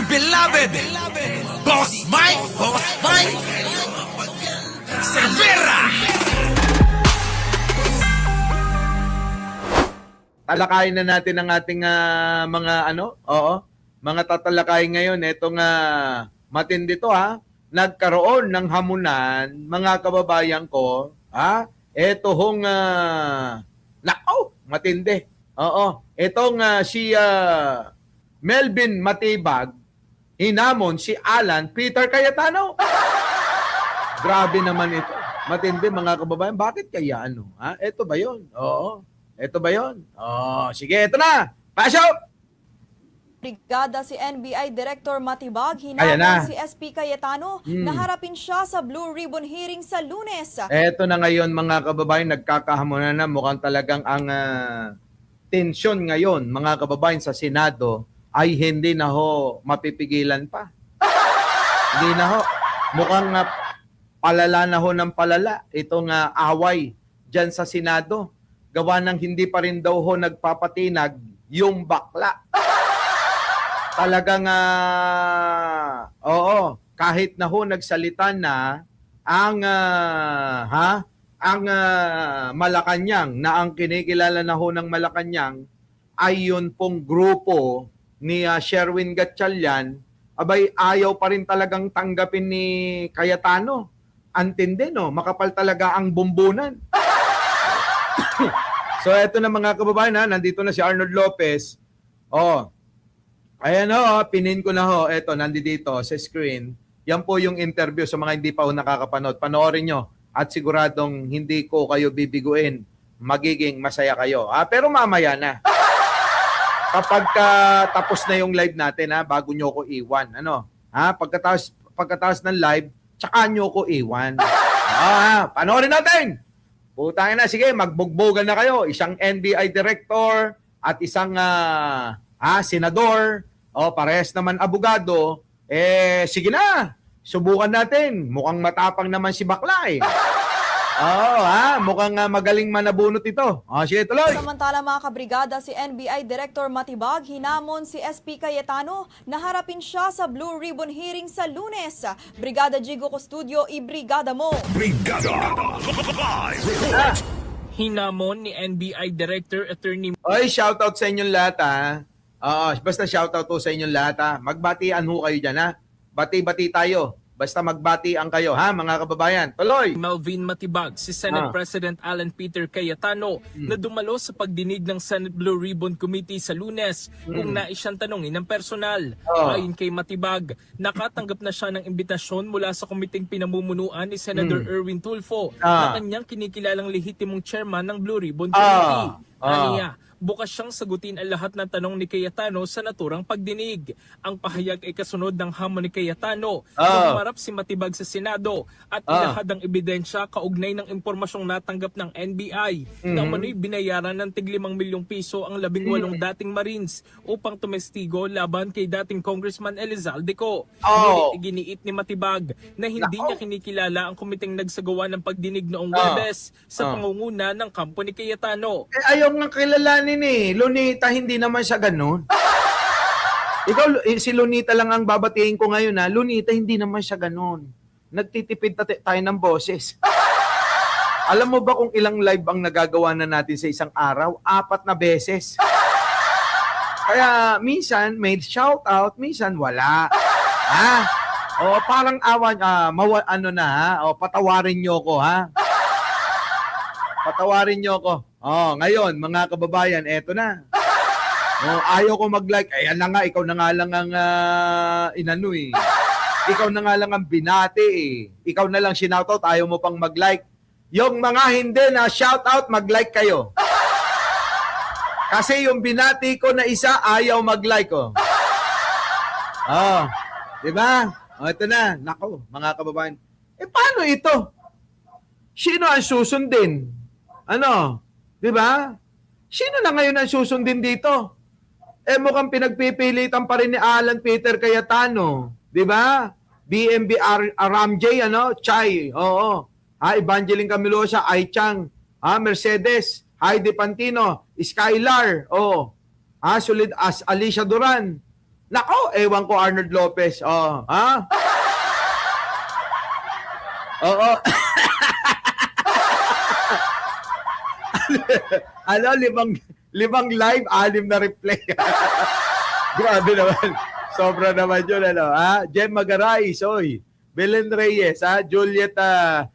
beloved Boss Mike Cervera. Talakayin na natin ang ating mga mga tatalakayin ngayon. Itong matindi to Nagkaroon ng hamunan, mga kababayan ko, Ito hong matindi. Itong si Melvin Matibag, hinamon si Alan Peter Cayetano. Grabe naman ito. Matindi mga kababayan. Bakit kaya Ito ba 'yon? Ito ba 'yon? Sige, ito na. Pasok. Brigada si NBI Director Matibag, Ayan hinamon na. si SP Cayetano na harapin siya sa Blue Ribbon hearing sa Lunes. Ito na ngayon mga kababayan, nagkakahamunan na. Mukhang talagang ang tensyon ngayon mga kababayan sa Senado ay hindi na mapipigilan pa. Hindi na Mukhang palala na ng palala itong away dyan sa Senado. Gawa ng hindi pa rin daw nagpapatinag yung bakla. Talagang kahit na nagsalita na ang Malacanang, na ang kinikilala na ng Malacanang ay yun pong grupo ni Sherwin Gatchalian, abay ayaw pa rin talagang tanggapin ni Cayetano. Antindi, makapal talaga ang bumbunan. So eto na mga kababayan, nandito na si Arnold Lopez. Ayan pinin ko na Eto, nandito sa screen. Yan po yung interview sa mga hindi pa nakakapanood. Panoorin nyo at siguradong hindi ko kayo bibiguin. Magiging masaya kayo. Pero mamaya na. Kapag tapos na yung live natin, bago nyo ko iwan. Pagkatapos ng live, tsaka nyo ko iwan. Panoorin natin! Putangin na, sige, magbugbogan na kayo. Isang NBI director at isang senador. Parehas naman abogado. Sige na. Subukan natin. Mukhang matapang naman si bakla mukhang magaling manabunot ito. Sige, tuloy. Samantala mga kabrigada, si NBI Director Matibag, hinamon si SP Cayetano na harapin siya sa Blue Ribbon hearing sa Lunes. Brigada Jigo Custodio, ibrigada mo. Brigada Live Report. Hinamon ni NBI Director Attorney Shoutout sa inyong lahat basta shoutout to sa inyong lahat Magbatian kayo dyan Bati-bati tayo. Basta magbatian kayo mga kababayan. Tuloy! Melvin Matibag, si Senate President Alan Peter Cayetano na dumalo sa pagdinig ng Senate Blue Ribbon Committee sa Lunes kung nais siyang tanongin ng personal. Ayon kay Matibag, nakatanggap na siya ng imbitasyon mula sa komiteng pinamumunuan ni Senator Erwin Tulfo na kanyang kinikilalang lehitimong chairman ng Blue Ribbon Committee. Aniya, bukas siyang sagutin ang lahat ng tanong ni Cayetano sa naturang pagdinig. Ang pahayag ay kasunod ng hamon ni Cayetano na humarap si Matibag sa Senado at ilahad ang ebidensya kaugnay ng impormasyong natanggap ng NBI na umano'y binayaran ng tig 5 milyong piso ang 18 dating Marines upang tumestigo laban kay dating Congressman Elizalde Co. Ngunit iginiit ni Matibag na hindi niya kinikilala ang komiteng nagsagawa ng pagdinig noong Huwebes sa pangunguna ng kampo ni Cayetano. Ayaw nga kilalanin Lunita, hindi naman siya ganun. Ikaw, si Lunita lang ang babatiin ko ngayon Lunita, hindi naman siya ganun. Nagtitipid tayo ng boses. Alam mo ba kung ilang live ang nagagawa na natin sa isang araw? 4 na beses. Kaya minsan may shoutout, minsan wala. Parang awan, patawarin nyo ko Patawarin nyo ko. Ngayon, mga kababayan, eto na. Ayaw ko mag-like. Ayan na nga, ikaw na nga lang ang Ikaw na nga lang ang binati Ikaw na lang sinoutout, ayaw mo pang mag-like. Yung mga hindi na shoutout, mag-like kayo. Kasi yung binati ko na isa, ayaw mag-like Diba? Ito na. Nako, mga kababayan. Paano ito? Sino ang susundin? Di ba? Sino na ngayon ang susundin dito? Mukhang pinagpipilitan pa rin ni Alan Peter Cayetano. Di ba? BMB Ramjay, Chay, Evangeline Camilosa, Ai Chang, Mercedes, Heidi Pantino, Skylar, Solid as Alicia Duran. Nako, ewan ko Arnold Lopez. Oh, ha? Oo. Ano, limang live, 6 na replay. Grabe naman. Sobra naman yun, ano, ha? Jem Magaray, Soy. Belen Reyes, ha? Julieta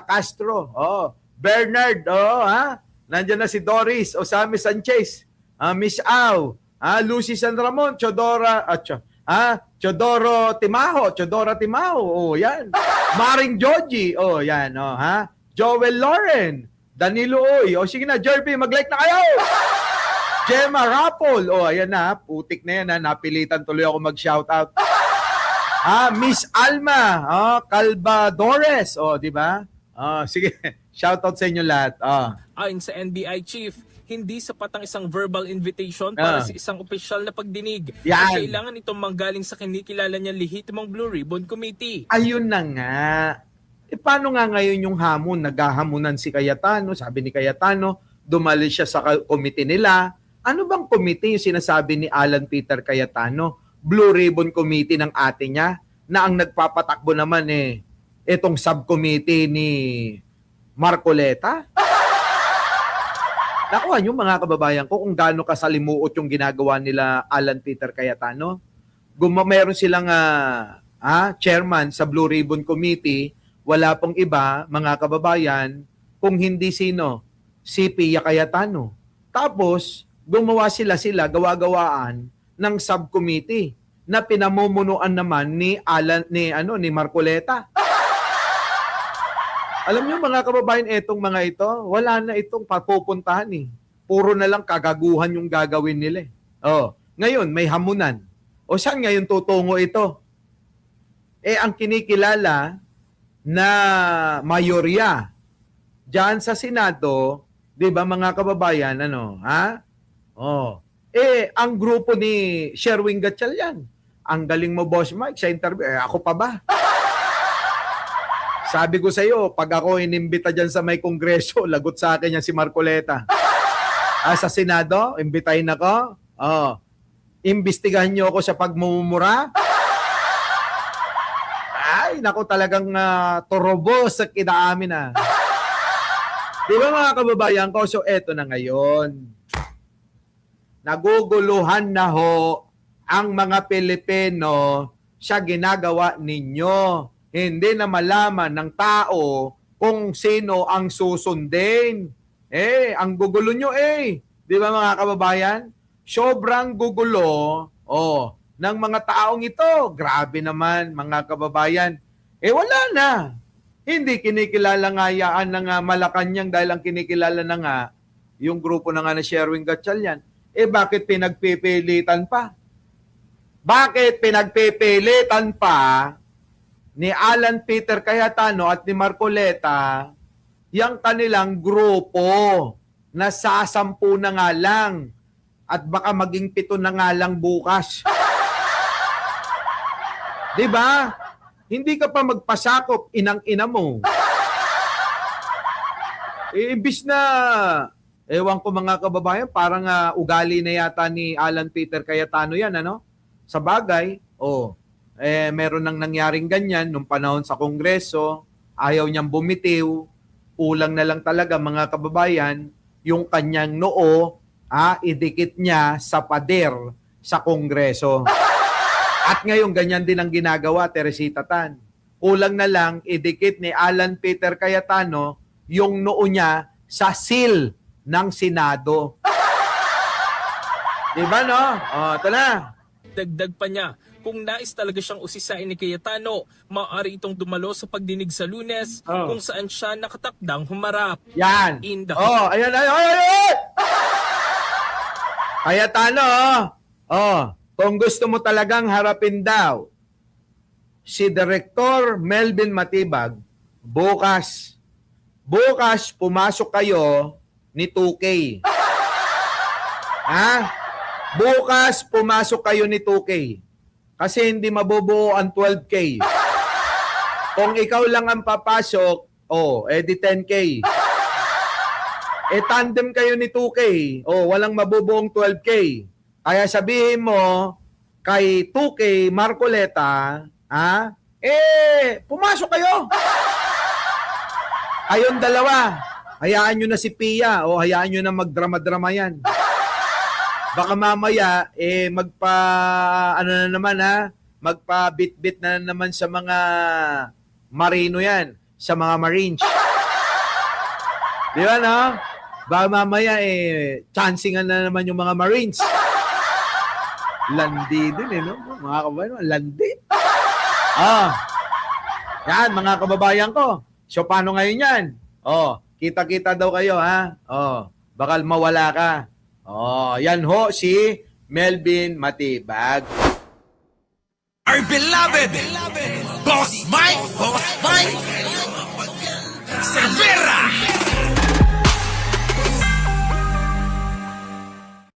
Castro, oh. Bernard, oh, ha? Nandiyan na si Doris, Osame Sanchez, Miss Au, Lucy San Ramon, Chodora Timaho, oh, yan. Maring Joji, oh, yan, oh, ha? Joel Lauren, Danilo Oy, oh, sige na, Jerby, mag-like na kayo! Gemma Rapol, oh, ayan na, putik na yan, ha? Napilitan tuloy ako mag-shoutout. Miss Alma, Calvadores, oh, di ba? Sige, shoutout sa inyo lahat. Ayon sa NBI chief, hindi sapat ang isang verbal invitation para sa isang opisyal na pagdinig. Yan. At kailangan itong manggaling sa kinikilala niyang lehitimong Blue Ribbon Committee. Ayun na nga. Paano nga ngayon yung hamon? Naghahamunan si Cayetano, sabi ni Cayetano, dumali siya sa committee nila. Ano bang committee yung sinasabi ni Alan Peter Cayetano? Blue Ribbon Committee ng ate niya na ang nagpapatakbo naman itong subcommittee ni Marcoleta. Nakuha niyo mga kababayan ko kung gaano kasalimuot yung ginagawa nila Alan Peter Cayetano. Meron silang chairman sa Blue Ribbon Committee, wala pong iba mga kababayan kung hindi sino, si Pia Cayetano. Tapos gumawa sila gawa-gawaan ng subcommittee na pinamumunuan naman ni Marcoleta. Alam niyo mga kababayan, etong mga ito, wala na itong papupuntahan eh. Puro na lang kagaguhan yung gagawin nila. Ngayon may hamunan. O saan ngayon tutungo ito? Ang kinikilala na mayorya diyan sa Senado, 'di ba mga kababayan, ang grupo ni Sherwin Gatchalian. Ang galing mo, Boss Mike, sa interview. Ako pa ba? Sabi ko sa iyo, pag ako inimbita dyan sa may kongreso, lagot sa akin yan si Marcoleta. Sa Senado, imbitahin ako. Imbestigahan niyo ako sa pagmumura. Ay, naku, talagang turobos sa kinaamin . Di ba mga kababayan ko? So, eto na ngayon. Naguguluhan na ho ang mga Pilipino sa ginagawa ninyo. Hindi na malaman ng tao kung sino ang susundin. Ang gugulo nyo Di ba mga kababayan? Sobrang gugulo ng mga taong ito. Grabe naman mga kababayan. Wala na. Hindi kinikilala nga yaan ng Malacanang dahil ang kinikilala na nga yung grupo na nga na Sherwin Gatchalian. Bakit pinagpipilitan pa? Bakit pinagpipilitan pa ni Alan Peter Cayetano at ni Marcoleta yung kanilang grupo na sasampu na nga lang at baka maging 7 na nga lang bukas? Diba? Hindi ka pa magpasakop, inang-ina mo. Imbis na, ewan ko mga kababayan, parang ugali na yata ni Alan Peter Cayetano yan, Sa bagay, meron nang nangyaring ganyan nung panahon sa Kongreso, ayaw niyang bumitiw, ulang na lang talaga mga kababayan, yung kanyang noo, idikit niya sa pader sa Kongreso. At ngayon, ganyan din ang ginagawa, Teresita Tan. Ulang na lang, idikit ni Alan Peter Cayetano yung noo niya sa seal ng Senado. Diba, no? Ito na. Dagdag pa niya, kung nais talaga siyang usisain ni Cayetano, maaari itong dumalo sa pagdinig sa Lunes kung saan siya nakatakdang humarap. Yan. Ayan. Cayetano, kung gusto mo talagang harapin daw si Director Melvin Matibag, bukas pumasok kayo ni 2K. Bukas pumasok kayo ni 2K. Kasi hindi mabubuo ang 12K. Kung ikaw lang ang papasok, di 10K. Tandem kayo ni 2K. Walang mabubuong 12K. Kaya sabihin mo, kay 2K Marcoleta, pumasok kayo. Kayong dalawa, hayaan nyo na si Pia o hayaan nyo na magdrama-drama yan. Baka mamaya, magpa-bit-bit na naman sa mga marino yan, sa mga marines. Di ba, no? Baka mamaya, chancingan na naman yung mga marines. Landi din, no? Mga kababayan, landi. Yan, mga kababayan ko. So, paano ngayon yan? Kita-kita daw kayo, ha? Bakal mawala ka. Yan ho, si Melvin Matibag. Our beloved Boss Mike Cervera.